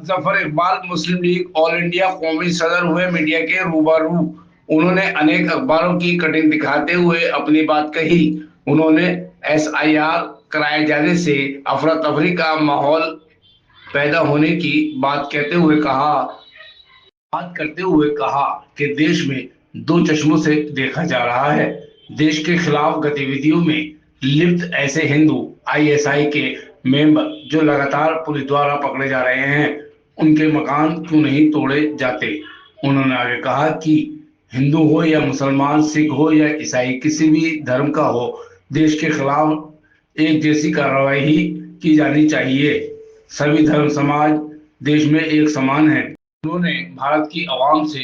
जफर इकबाल मुस्लिम league all India कौमी सदर हुए मीडिया के रूबरू। उन्होंने अनेक अखबारों की कटिंग दिखाते हुए अपनी बात कही। उन्होंने एसआईआर कराए जाने से अफरा तफरी का माहौल पैदा होने की बात करते हुए कहा कि देश में दो चश्मों से देखा जा रहा है। देश के खिलाफ गतिविधियों में लिप्त ऐसे हिंदू आईएसआई के मेंबर जो लगातार पुलिस द्वारा पकड़े जा रहे हैं, उनके मकान क्यों नहीं तोड़े जाते। उन्होंने आगे कहा कि हिंदू हो या मुसलमान, सिख हो या ईसाई, किसी भी धर्म का हो, देश के खिलाफ एक जैसी कार्रवाई ही की जानी चाहिए। सभी धर्म समाज देश में एक समान है। उन्होंने भारत की आवाम से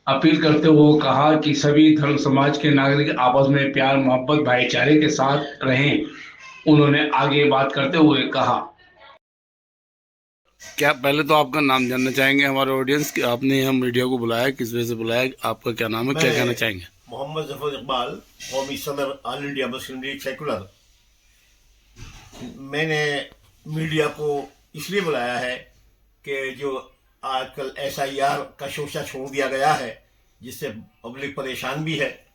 अपील करते हुए कहा कि सभी धर्म समाज के नागरिक आपस में प्यार मोहब्बत भाईचारे के साथ रहें। उन्होंने आगे बात करते हुए कहा, क्या पहले तो आपका नाम जानना चाहेंगे हमारे ऑडियंस कि आपने यहाँ मीडिया को बुलाया, किस वजह से बुलाया, आपका क्या नाम है, क्या कहना चाहेंगे? मोहम्मद जफर इकबाल, कौमी सदर all India Muslim league secular. मैंने मीडिया को इसलिए बुलाया है कि जो आजकल एसआईआर का शोशा छोड़ दिया गया है, जिससे पब्लिक परेशान भी है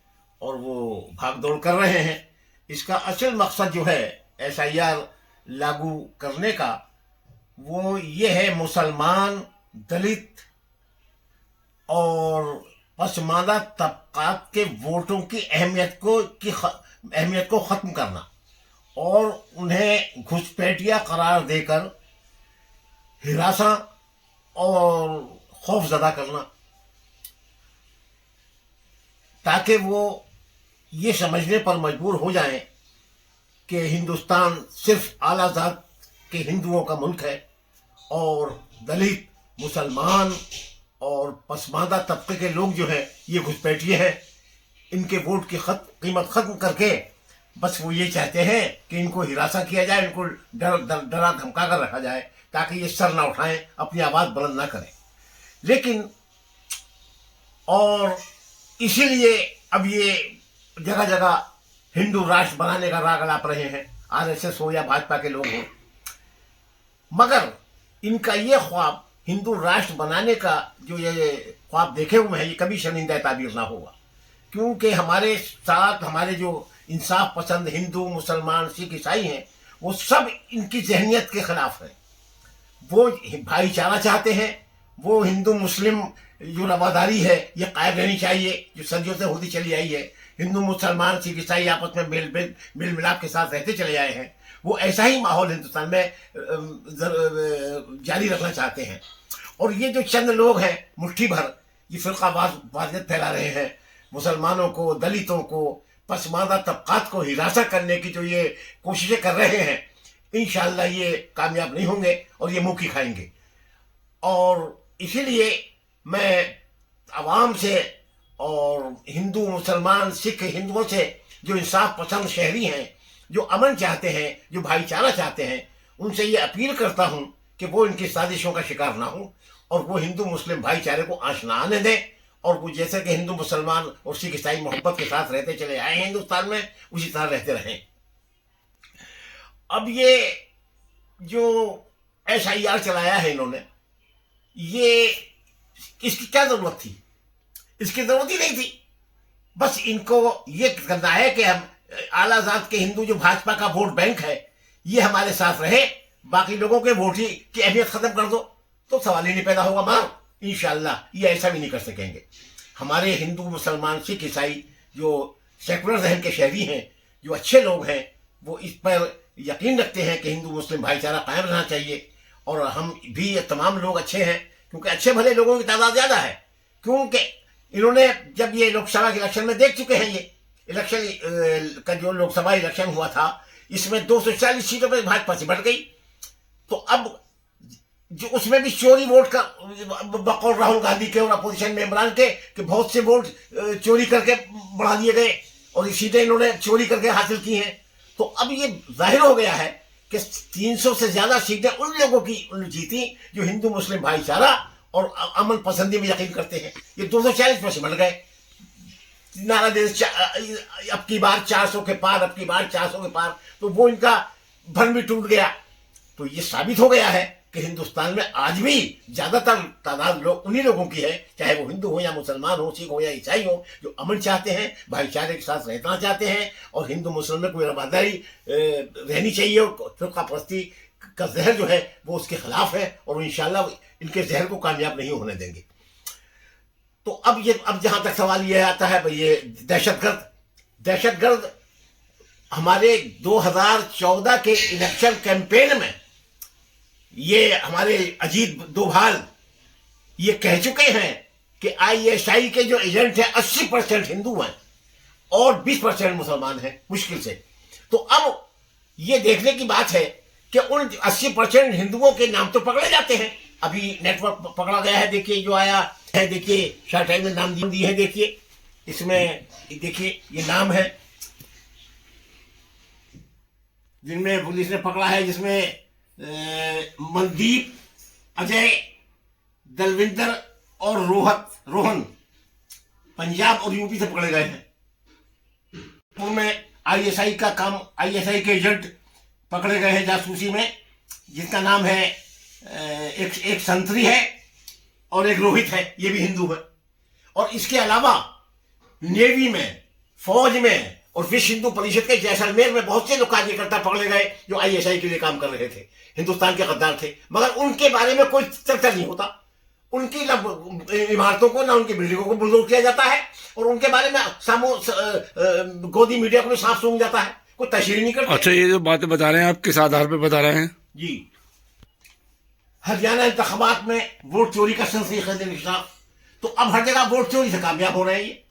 और वो भाग दौड़ कर रहे हैं। इसका असल मकसद जो है एसआईआर लागू करने का, वो ये है मुसलमान, दलित और पसमानदा तबकात के वोटों की अहमियत को ख़त्म करना और उन्हें घुसपैठिया करार देकर हिरासा और खौफजदा करना, ताकि वो ये समझने पर मजबूर हो जाएं कि हिंदुस्तान सिर्फ आला ज़ात के हिंदुओं का मुल्क है और दलित, मुसलमान और पसमानदा तबके के लोग जो है ये घुसपैठिए हैं। इनके वोट की कीमत ख़त्म करके बस वो ये चाहते हैं कि इनको हिरासा किया जाए, इनको डरा धमका कर रखा जाए ताकि ये सर ना उठाएं, अपनी आवाज़ बुलंद ना करें। लेकिन और इसीलिए अब ये जगह जगह हिंदू राष्ट्र बनाने का राग अलाप रहे हैं, आरएसएस हो या भाजपा के लोग हों। मगर इनका ये ख्वाब, हिंदू राष्ट्र बनाने का जो ये ख्वाब देखे हुए हैं, ये कभी शर्मिंदा ताबीर ना होगा, क्योंकि हमारे साथ हमारे जो इंसाफ पसंद हिंदू, मुसलमान, सिख, ईसाई हैं, वो सब इनकी जहनियत के खिलाफ हैं। वो भाईचारा चाहते हैं, वो हिंदू मुस्लिम जो रवादारी है ये कायम रहनी चाहिए, जो सदियों से होती चली आई है। हिंदू, मुसलमान, सिख, ईसाई आपस में मेल मिलाप के साथ रहते चले आए हैं। वो ऐसा ही माहौल हिंदुस्तान में जारी रखना चाहते हैं। और ये जो चंद लोग हैं, मुट्ठी भर, ये फिरकावादियत फैला रहे हैं, मुसलमानों को, दलितों को, पसमानदा तबकात को हिरासा करने की जो ये कोशिशें कर रहे हैं, इंशाअल्लाह ये कामयाब नहीं होंगे और ये मुँह की खाएंगे। और इसीलिए मैं आवाम से और हिंदू, मुसलमान, सिख हिंदुओं से, जो इंसाफ पसंद शहरी हैं, जो अमन चाहते हैं, जो भाईचारा चाहते हैं, उनसे ये अपील करता हूँ कि वो इनकी साजिशों का शिकार ना हो और वो हिंदू मुस्लिम भाईचारे को आंच ना आने दें। और वो जैसे कि हिंदू, मुसलमान और सिख, ईसाई मोहब्बत के साथ रहते चले आए हैं हिंदुस्तान में, उसी तरह रहते रहें। अब ये जो एसआईआर चलाया है इन्होंने, ये इसकी क्या जरूरत थी? इसकी जरूरत ही नहीं थी। बस इनको ये करना है कि हम आला ज़ात के हिंदू, जो भाजपा का वोट बैंक है, ये हमारे साथ रहे, बाकी लोगों के वोट ही की अहमियत खत्म कर दो, तो सवाल ही नहीं पैदा होगा। मार इंशाअल्लाह ये ऐसा भी नहीं कर सकेंगे। हमारे हिंदू, मुसलमान, सिख, ईसाई जो सेकुलर जहन के शहरी हैं, जो अच्छे लोग हैं, वो इस पर यकीन रखते हैं कि हिंदू मुस्लिम भाईचारा कायम रहना चाहिए। और हम भी तमाम लोग अच्छे हैं, क्योंकि अच्छे भले लोगों की तादाद ज़्यादा है। क्योंकि इन्होंने जब ये लोकसभा के इलेक्शन में देख चुके हैं, ये इलेक्शन का जो लोकसभा इलेक्शन हुआ था, इसमें 240 सीटों पर भाजपा से बढ़ गई। तो अब जो उसमें भी चोरी वोट का बकौल राहुल गांधी के और अपोजिशन मेंबरान के कि बहुत से वोट चोरी करके बढ़ा दिए गए और ये सीटें इन्होंने चोरी करके हासिल की हैं। तो अब ये जाहिर हो गया है कि 300 से ज्यादा सीटें उन लोगों की जीती जो हिंदू मुस्लिम भाईचारा और अमन पसंदी में यकीन करते हैं। ये 240 पर सिमट गए। नारा दे अब की बार 400 के पार, अब की बार 400 के पार, तो वो इनका भ्रम भी टूट गया। तो ये साबित हो गया है कि हिंदुस्तान में आज भी ज्यादातर तादाद लोग उन्हीं लोगों की है, चाहे वो हिंदू हो या मुसलमान हो, सिख हो या ईसाई हो, जो अमन चाहते हैं, भाईचारे के साथ रहना चाहते हैं, और हिंदू मुसलमान में कोई रवादारी रहनी चाहिए, और फिरका परस्ती का जहर जो है वो उसके खिलाफ है, और इंशाल्लाह इनके जहर को कामयाब नहीं होने देंगे। तो अब जहां तक सवाल ये आता है भाई, ये दहशतगर्द हमारे 2014 के इलेक्शन कैंपेन में ये हमारे अजीत डोभाल ये कह चुके हैं कि आईएसआई के जो एजेंट हैं 80% हिंदू हैं और 20% मुसलमान हैं मुश्किल से। तो अब ये देखने की बात है कि उन 80% हिंदुओं के नाम तो पकड़े जाते हैं, अभी नेटवर्क पकड़ा गया है, देखिए जो आया है, देखिए शॉर्ट टाइम में नाम दिए हैं, देखिए इसमें देखिए ये नाम है जिनमें पुलिस ने पकड़ा है, जिसमें मनदीप, अजय, दलविंदर और रोहन पंजाब और यूपी से पकड़े गए हैं। उनमें आईएसआई का काम, आईएसआई के एजेंट पकड़े गए हैं जासूसी में, जिसका नाम है एक संतरी है और एक रोहित है, ये भी हिंदू है। और इसके अलावा नेवी में, फौज में और विश्व हिंदू परिषद के जैसलमेर में बहुत से लोग कार्यकर्ता पकड़े गए जो आईएसआई के लिए काम कर रहे थे, हिंदुस्तान के गद्दार थे, मगर उनके बारे में कोई चर्चा नहीं होता। उनकी ना इमारतों को, ना उनकी बिल्डिंगों को बुलडोज किया जाता है, और उनके बारे में गोदी मीडिया को भी साफ सूंघ जाता है, कोई तशरीह नहीं करता। अच्छा, ये जो बातें बता रहे हैं आप किस आधार पर बता रहे हैं? जी, हरियाणा इंतखाबात में वोट चोरी का सिलसिला इंकशाफ, तो अब हर जगह वोट चोरी से कामयाब हो रहे हैं ये।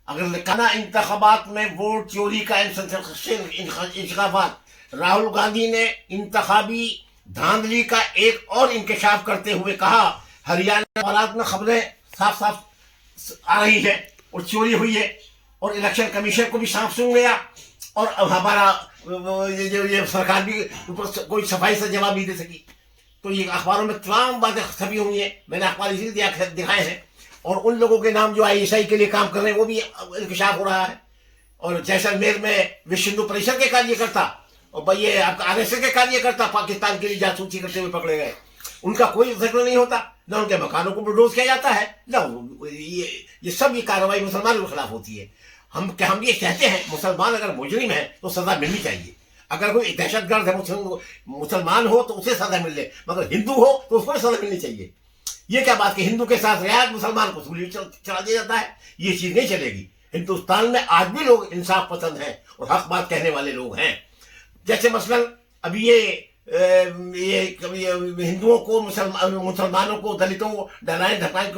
अगर लिखाना इंतखाबात में वोट चोरी का इंकशाफात, राहुल गांधी ने इंतखाबी धांधली का एक और इंकशाफ करते हुए कहा, हरियाणा हालात में खबरें साफ साफ आ रही है और चोरी हुई है, और इलेक्शन कमीशन को भी साफ सुन गया, और अब हमारा ये सरकार भी कोई सफाई से जवाब नहीं दे सकी। तो ये अखबारों में तमाम बातें छपी हुई है, मैंने अखबार इसीलिए दिखाए हैं, और उन लोगों के नाम जो आईएसआई के लिए काम कर रहे हैं वो भी इंकशाफ हो रहा है। और जैसलमेर में विश्व हिंदू परिषद के कार्यकर्ता और भाई ये आरएसएस के कार्यकर्ता पाकिस्तान के लिए जासूसी करते हुए पकड़े गए, उनका कोई जिक्र नहीं होता, न उनके मकानों को बुलडोज किया जाता है, न ये सब ये कार्रवाई मुसलमानों के खिलाफ होती है। हम ये कहते हैं, मुसलमान अगर मुजरिम है तो सजा मिलनी चाहिए, अगर कोई दहशतगर्द है मुसलमान हो तो उसे सजा मिल ले, मगर हिंदू हो तो उसको सजा मिलनी चाहिए। ये क्या बात कि हिंदू के साथ रियायत मुसलमान को सूली चला दिया जाता है, ये चीज नहीं चलेगी। हिंदुस्तान में आज भी लोग इंसाफ पसंद हैं और हक बात कहने वाले लोग हैं। जैसे मसलन अभी ये हिंदुओं को, मुसलमानों को, दलितों को डराने धमकाने की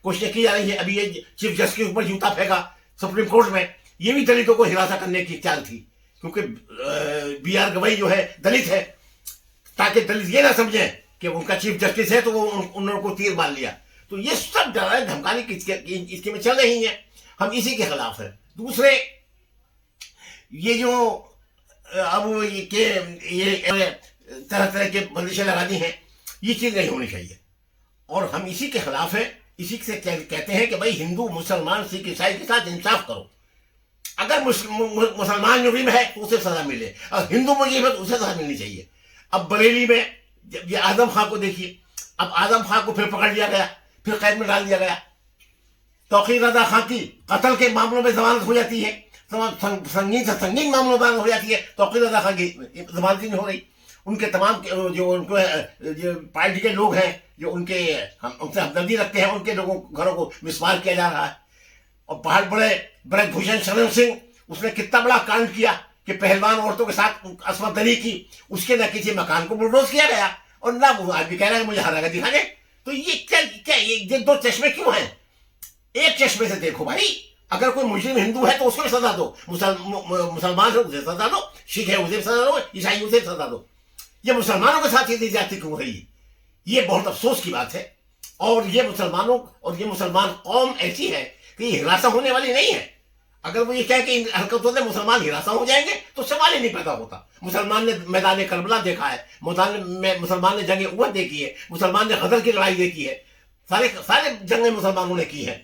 कोशिश की जा रही है। अभी ये चीफ जस्टिस के ऊपर जूता फेंका सुप्रीम कोर्ट में, ये भी दलितों को हिरासत करने की चाल थी, क्योंकि BR गवई जो है दलित है, ताकि दलित ये ना समझे कि उनका चीफ जस्टिस है तो वो उन्होंने को तीर मार लिया। तो ये सब डराने धमकाने की इसके में चल रही है, हम इसी के खिलाफ है। दूसरे ये जो अब ये तरह तरह के बंदिशें लगानी हैं, ये चीज नहीं होनी चाहिए, और हम इसी के खिलाफ है। इसी से कहते हैं कि भाई हिंदू, मुसलमान, सिख, ईसाई के साथ इंसाफ करो। अगर मुसलमान मुजरिम है तो उसे सजा मिले, और हिंदू मुजरिम है तो उसे सजा मिलनी चाहिए। अब बरेली में ये आजम खां को देखिए, अब आजम खां को फिर पकड़ लिया गया, फिर कैद में डाल दिया गया। तौकीर रजा खां की कत्ल के मामलों में जमानत हो जाती है, संगीन से संगीन मामलों में हो जाती है, तौकीर रजा खां की जमानत नहीं हो रही। उनके तमाम जो उनको जो पार्टी के लोग हैं, जो उनसे हमदर्दी रखते हैं, उनके लोगों घरों को मिसमार किया जा रहा है। और बहुत बड़े ब्रजभूषण शरण सिंह, उसने कितना बड़ा कांड किया कि पहलवान औरतों के साथ असमत दरी की, उसके न किसी मकान को बुलडोज किया गया, और ना वो आदमी कह रहा है मुझे हरा दिखा दे। तो ये क्या ये दो चश्मे क्यों हैं? एक चश्मे से देखो भाई, अगर कोई मुस्लिम हिंदू है तो उसको भी सजा दो, मुसलमान है उसे सजा दो, सिख है उसे सजा दो, ईसाई उसे सजा दो। ये मुसलमानों के साथ ये जाति क्यों रही? ये बहुत अफसोस की बात है। और ये मुसलमानों और ये मुसलमान कौम ऐसी है कि ये हिरासा होने वाली नहीं है। अगर वो ये कहे कि हरकतों से मुसलमान हिरासा हो जाएंगे तो सवाल ही नहीं पैदा होता। मुसलमान ने मैदान करबला देखा है, मुसलमान ने जंग उहद देखी है, मुसलमान ने गदर की लड़ाई देखी है, सारे जंगें मुसलमानों ने की है।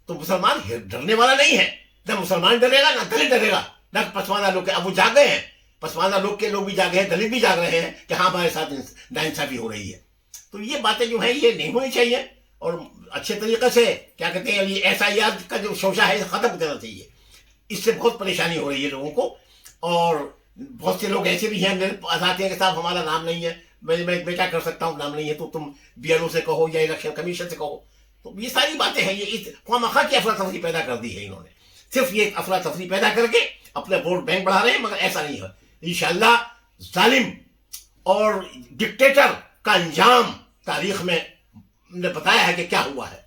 तो मुसलमान डरने वाला नहीं है, न मुसलमान डरेगा, न दलित डरेगा, न पसवाना लोग। अब वो जाग गए हैं पसमानदा लोग के लोग भी जाग रहे हैं, दलित भी जाग रहे हैं कि हाँ हमारे साथ नाइंसाफी हो रही है। तो ये बातें जो है ये नहीं होनी चाहिए और अच्छे तरीके से क्या कहते हैं ये SIR का जो शोषा है खत्म कर देना चाहिए। इससे बहुत परेशानी हो रही है लोगों को। और बहुत से लोग ऐसे भी हैं मेरे पास आते हैं कि साहब हमारा नाम नहीं है, मैं क्या कर सकता हूँ, नाम नहीं है तो तुम BLO से कहो या इलेक्शन कमीशन से कहो। तो ये सारी बातें हैं, ये इस खामखा की अफरा तफरी पैदा कर दी है इन्होंने। सिर्फ ये अफरा तफरी पैदा करके अपने वोट बैंक बढ़ा रहे हैं, मगर ऐसा नहीं है। इंशाल्लाह जालिम और डिक्टेटर का अंजाम तारीख में ने बताया है कि क्या हुआ है।